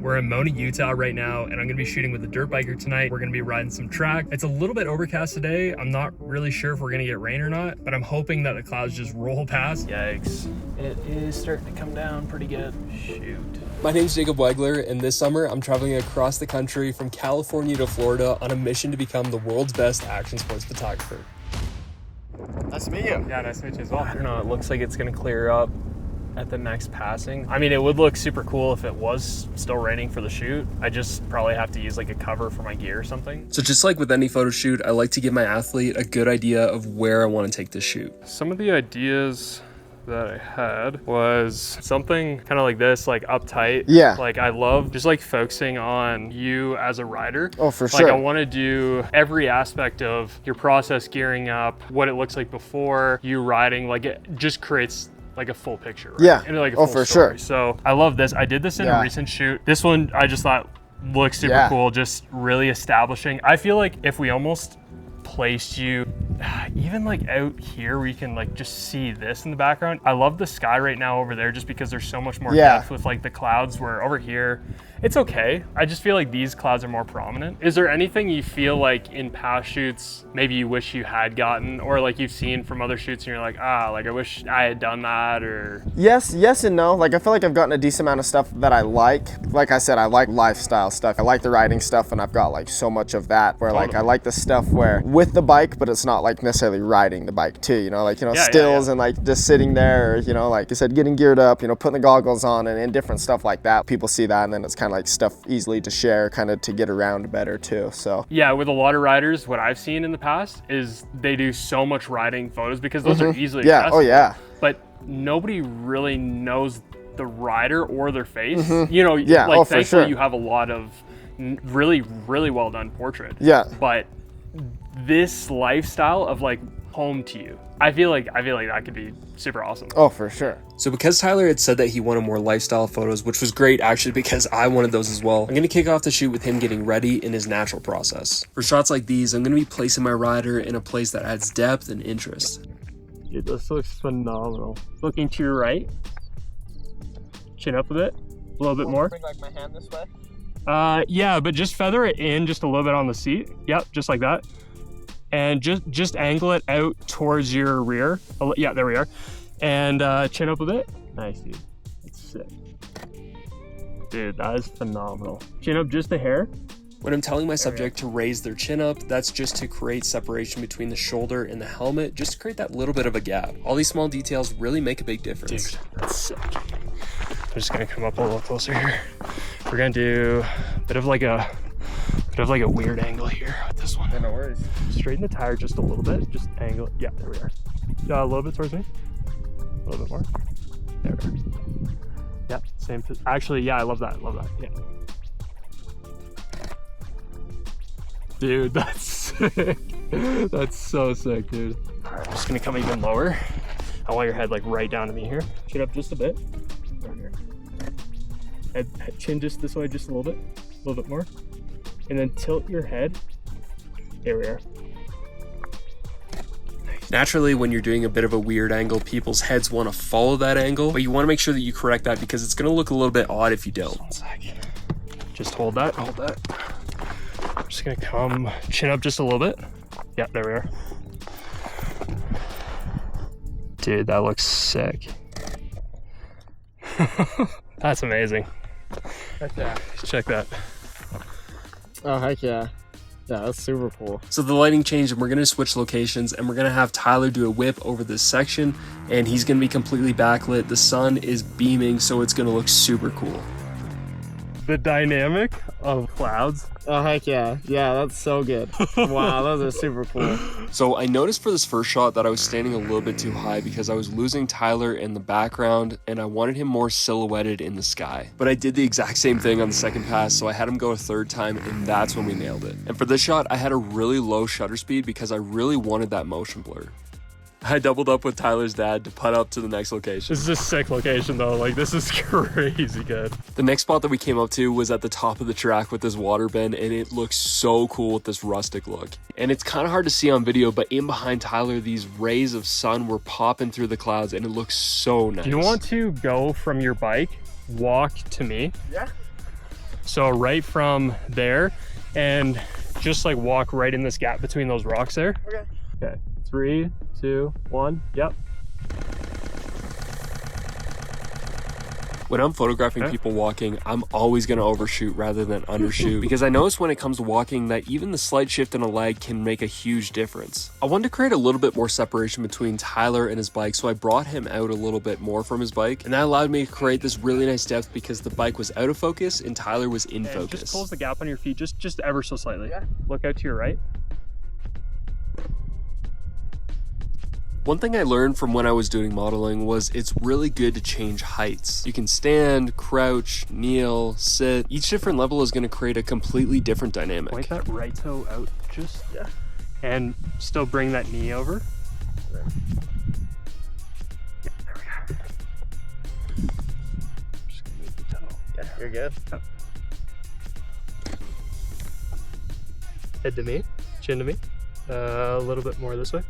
We're in Mona, Utah right now, and I'm gonna be shooting with a dirt biker tonight. We're gonna be riding some track. It's a little bit overcast today. I'm not really sure if we're gonna get rain or not, but I'm hoping that the clouds just roll past. Yikes. It is starting to come down pretty good. Shoot. My name's Jacob Wagler, and this summer I'm traveling across the country from California to Florida on a mission to become the world's best action sports photographer. Nice to meet you. Yeah, nice to meet you as well. I don't know, it looks like it's gonna clear up at the next passing. I mean, it would look super cool if it was still raining for the shoot. I just probably have to use like a cover for my gear or something. So just like with any photo shoot, I like to give my athlete a good idea of where I want to take this shoot. Some of the ideas that I had was something kind of like this, like uptight. Yeah. Like I love just like focusing on you as a rider. Oh, for Like sure. I want to do every aspect of your process gearing up, what it looks like before you riding. Like it just creates like a full picture, right? Yeah. And like a Oh, full for story. sure. So I love this. I did this in a recent shoot. This one I just thought looked super cool, just really establishing. I feel like if we almost placed you even like out here where you can like just see this in the background. I love the sky right now over there just because there's so much more depth with like the clouds, where over here it's okay. I just feel like these clouds are more prominent. Is there anything you feel like in past shoots maybe you wish you had gotten, or like you've seen from other shoots and you're like, like I wish I had done that? Or Yes and no. Like I feel like I've gotten a decent amount of stuff that I like. Like I said, I like lifestyle stuff. I like the riding stuff, and I've got like so much of that where like I like the stuff where with the bike, but it's not like necessarily riding the bike too, you know, like, you know, stills and like just sitting there, or, you know, like I said, getting geared up, you know, putting the goggles on and different stuff like that. People see that, and then it's kind of like stuff easily to share, kind of to get around better too. So yeah, with a lot of riders, what I've seen in the past is they do so much riding photos because those are easily accessible. But nobody really knows the rider or their face. You know, like thankfully you have a lot of really well done portrait. But this lifestyle of like home to you, I feel like that could be super awesome. Oh, for sure. So because Tyler had said that he wanted more lifestyle photos, which was great actually because I wanted those as well, I'm going to kick off the shoot with him getting ready in his natural process. For shots like these, I'm going to be placing my rider in a place that adds depth and interest. Dude, this looks phenomenal. Looking to your right, chin up a bit, a little bit more. Bring like my hand this way. Yeah, but just feather it in just a little bit on the seat. Yep, just like that. And just angle it out towards your rear. Yeah, there we are. And chin up a bit. Nice, dude. That's sick. Dude, that is phenomenal. Chin up just a hair. When I'm telling my subject to raise their chin up, that's just to create separation between the shoulder and the helmet, just to create that little bit of a gap. All these small details really make a big difference. Dude, that's sick. I'm just gonna come up a little closer here. We're gonna do a bit of like a weird angle here with this one. No worries. Straighten the tire just a little bit. Just angle it. Yeah, there we are. A little bit towards me. A little bit more. There we are. Yeah, same. Actually, yeah, I love that. Yeah. Dude, that's sick. That's so sick, dude. All right, I'm just gonna come even lower. I want your head like right down to me here. Chin up just a bit. Right here. Head chin just this way, just a little bit more. And then tilt your head. There we are. Naturally, when you're doing a bit of a weird angle, people's heads want to follow that angle, but you want to make sure that you correct that because it's going to look a little bit odd if you don't. 1 sec. Just hold that. I'm just going to come chin up just a little bit. Yeah, there we are. Dude, that looks sick. That's amazing. Heck yeah. Check that. Oh, heck yeah. Yeah, that's super cool. So the lighting changed and we're going to switch locations and we're going to have Tyler do a whip over this section and he's going to be completely backlit. The sun is beaming, so it's going to look super cool. The dynamic of clouds. Oh, heck yeah. Yeah, that's so good. Wow, those are super cool. So I noticed for this first shot that I was standing a little bit too high because I was losing Tyler in the background and I wanted him more silhouetted in the sky. But I did the exact same thing on the second pass, so I had him go a third time and that's when we nailed it. And for this shot, I had a really low shutter speed because I really wanted that motion blur. I doubled up with Tyler's dad to putt up to the next location. This is a sick location though, like this is crazy good. The next spot that we came up to was at the top of the track with this water bend and it looks so cool with this rustic look. And it's kind of hard to see on video, but in behind Tyler, these rays of sun were popping through the clouds and it looks so nice. Do you want to go from your bike, walk to me? Yeah. So right from there, and just like walk right in this gap between those rocks there. Okay. Okay, 3, 2, 1, yep. When I'm photographing people walking, I'm always going to overshoot rather than undershoot because I notice when it comes to walking that even the slight shift in a leg can make a huge difference. I wanted to create a little bit more separation between Tyler and his bike, so I brought him out a little bit more from his bike, and that allowed me to create this really nice depth because the bike was out of focus and Tyler was in focus. Just close the gap on your feet just ever so slightly. Yeah. Look out to your right. One thing I learned from when I was doing modeling was it's really good to change heights. You can stand, crouch, kneel, sit. Each different level is going to create a completely different dynamic. Point that right toe out just, and still bring that knee over. Yeah, there we go. Just gonna move the toe. Yeah, you're good. Up. Head to me, chin to me. A little bit more this way.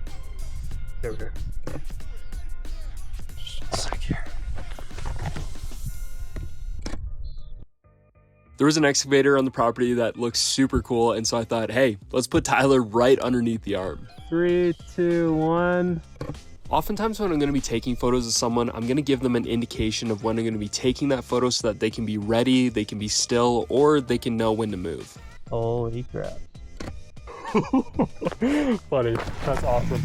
There we go. Just a sec here. There was an excavator on the property that looks super cool, and so I thought, hey, let's put Tyler right underneath the arm. 3, 2, 1. Oftentimes when I'm going to be taking photos of someone, I'm going to give them an indication of when I'm going to be taking that photo so that they can be ready, they can be still, or they can know when to move. Holy crap. Funny. That's awesome.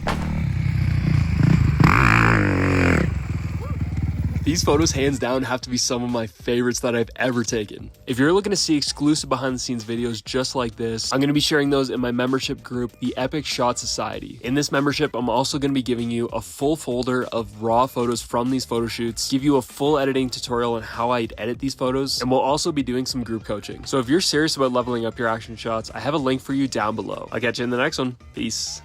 These photos hands down have to be some of my favorites that I've ever taken. If you're looking to see exclusive behind the scenes videos just like this, I'm going to be sharing those in my membership group, the Epic Shot Society. In this membership, I'm also going to be giving you a full folder of raw photos from these photo shoots, give you a full editing tutorial on how I edit these photos, and we'll also be doing some group coaching. So if you're serious about leveling up your action shots, I have a link for you down below. I'll catch you in the next one. Peace.